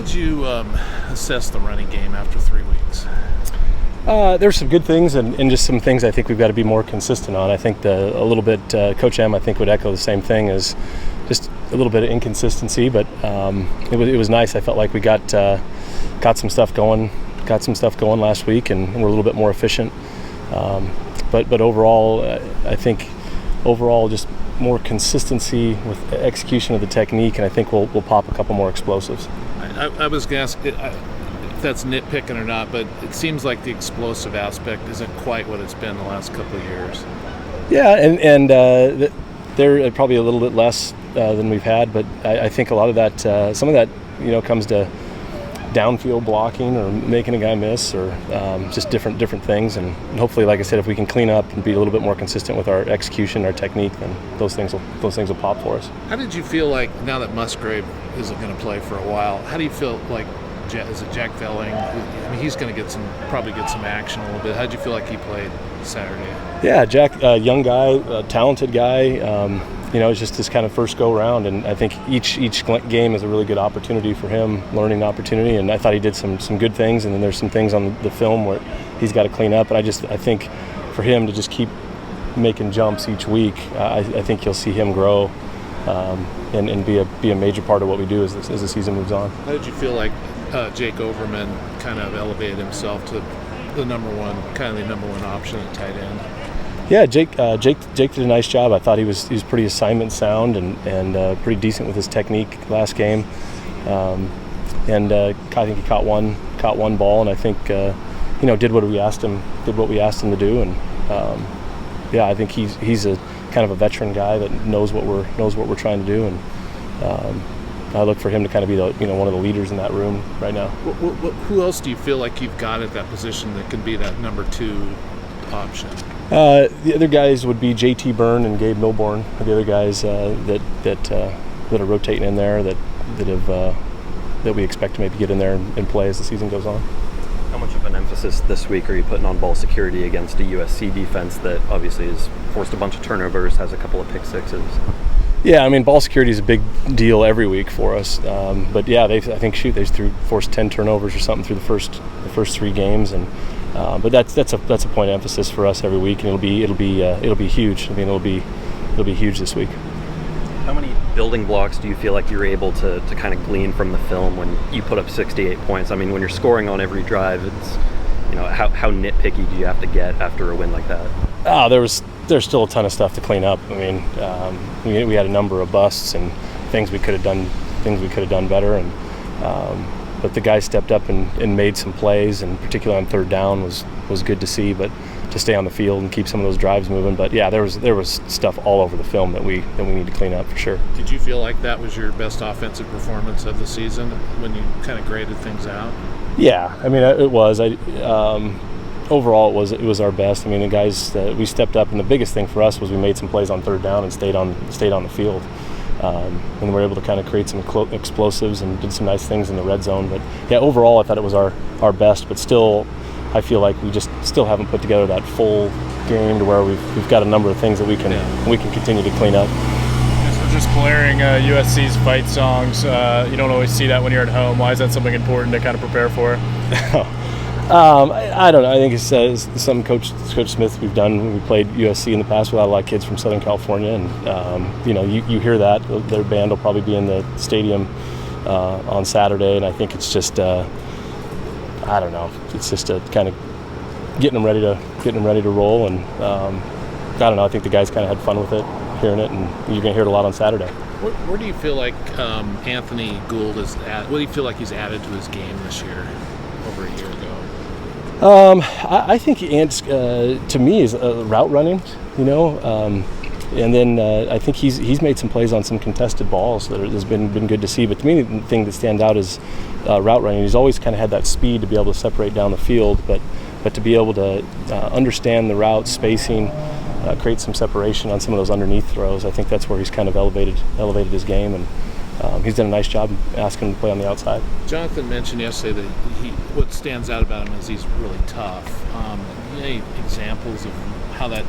would you assess the running game after 3 weeks? There's some good things and just some things I think we've got to be more consistent on. I think a little bit, Coach M, I think, would echo the same thing, as just a little bit of inconsistency, but it was nice. I felt like we got some stuff going last week, and we're a little bit more efficient. But overall, I think just more consistency with execution of the technique, and I think we'll pop a couple more explosives. I was going to ask if that's nitpicking or not, but it seems like the explosive aspect isn't quite what it's been the last couple of years. Yeah, and they're probably a little bit less than we've had, but I think a lot of that, some of that, comes to downfield blocking or making a guy miss, or just different things. And hopefully, like I said, if we can clean up and be a little bit more consistent with our execution, our technique, then those things will pop for us. How did you feel like, now that Musgrave isn't going to play for a while, how do you feel like, is it Jack Velling? I mean, he's going to probably get some action a little bit. How did you feel like he played Saturday? Yeah, Jack, young guy, talented guy. It's just his kind of first go around, and I think each game is a really good opportunity for him, learning opportunity. And I thought he did some good things, and then there's some things on the film where he's got to clean up. And I think for him to just keep making jumps each week, I think you'll see him grow and be a major part of what we do as the season moves on. How did you feel like Jake Overman kind of elevated himself to the number one option at tight end? Yeah, Jake did a nice job. I thought he was pretty assignment sound and pretty decent with his technique last game. I think he caught one ball, and I think did what we asked him to do. And I think he's a kind of a veteran guy that knows what we're trying to do, and I look for him to kind of be one of the leaders in that room right now. Who else do you feel like you've got at that position that can be that number two option? The other guys would be J.T. Byrne and Gabe Milborn. The other guys that are rotating in there that we expect to maybe get in there and play as the season goes on. How much of an emphasis this week are you putting on ball security against a USC defense that obviously has forced a bunch of turnovers, has a couple of pick sixes? Yeah, I mean, ball security is a big deal every week for us. But yeah, they forced 10 turnovers or something through the first 3 games, and but that's a point of emphasis for us every week, and it'll be huge. I mean, it'll be huge this week. How many building blocks do you feel like you're able to kind of glean from the film when you put up 68 points? I mean, when you're scoring on every drive, it's how nitpicky do you have to get after a win like that? There's still a ton of stuff to clean up. I mean, we had a number of busts and things we could have done better, and but the guys stepped up and made some plays, and particularly on third down was good to see. But to stay on the field and keep some of those drives moving. But yeah, there was stuff all over the film that we need to clean up for sure. Did you feel like that was your best offensive performance of the season when you kind of graded things out? Yeah, I mean, it was. Overall, it was our best. I mean, the guys we stepped up, and the biggest thing for us was we made some plays on third down and stayed on the field, and we were able to kind of create some explosives and did some nice things in the red zone. But yeah, overall, I thought it was our best. But still, I feel like we just still haven't put together that full game to where we've got a number of things that we can continue to clean up. So just blaring USC's fight songs, you don't always see that when you're at home. Why is that something important to kind of prepare for? I don't know. I think it's something Coach Smith we've done. We played USC in the past with a lot of kids from Southern California, and you hear that. Their band will probably be in the stadium on Saturday, and I think it's just I don't know. It's just a kind of getting them ready to roll, and I don't know. I think the guys kind of had fun with it, hearing it, and you're gonna hear it a lot on Saturday. Where do you feel like Anthony Gould is at? What do you feel like he's added to his game this year over a year ago? I think Ant's, to me, is route running, and then I think he's made some plays on some contested balls that has been good to see. But to me, the thing that stands out is route running. He's always kind of had that speed to be able to separate down the field, but to be able to understand the route spacing, create some separation on some of those underneath throws. I think that's where he's kind of elevated his game, and he's done a nice job asking him to play on the outside. Jonathan mentioned yesterday that what stands out about him is he's really tough. Any examples of how that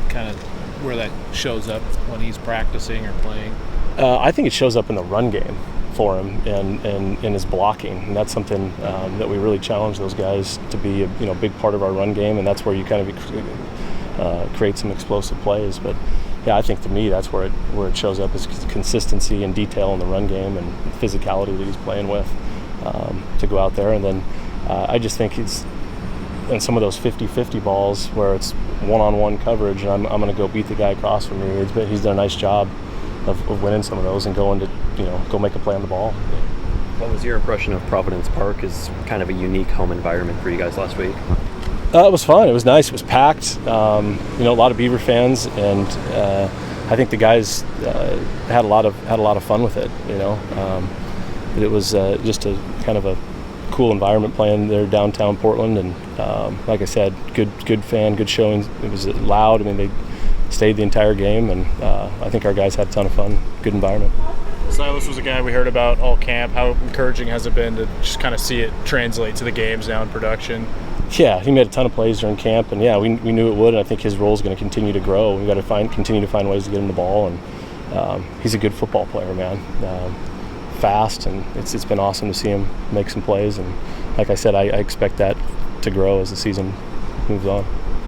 where that shows up when he's practicing or playing? I think it shows up in the run game for him and his blocking. And that's something that we really challenge those guys to be a big part of our run game, and that's where you kind of create some explosive plays. But yeah, I think to me that's where it shows up is consistency and detail in the run game and physicality that he's playing with to go out there. And then I just think it's in some of those 50-50 balls where it's one-on-one coverage and I'm going to go beat the guy across from me. He's done a nice job of winning some of those and going to go make a play on the ball. What was your impression of Providence Park as kind of a unique home environment for you guys last week? It was fun. It was nice. It was packed. A lot of Beaver fans, and I think the guys had a lot of fun with it. It was just a kind of a cool environment playing there downtown Portland, and like I said, good fan, good showing. It was loud. I mean, they stayed the entire game, and I think our guys had a ton of fun. Good environment. Silas was a guy we heard about all camp. How encouraging has it been to just kind of see it translate to the games now in production? Yeah, he made a ton of plays during camp, and yeah, we knew it would, and I think his role is going to continue to grow. We've got to continue to find ways to get him the ball, and he's a good football player, man. Fast, and it's been awesome to see him make some plays, and like I said, I expect that to grow as the season moves on.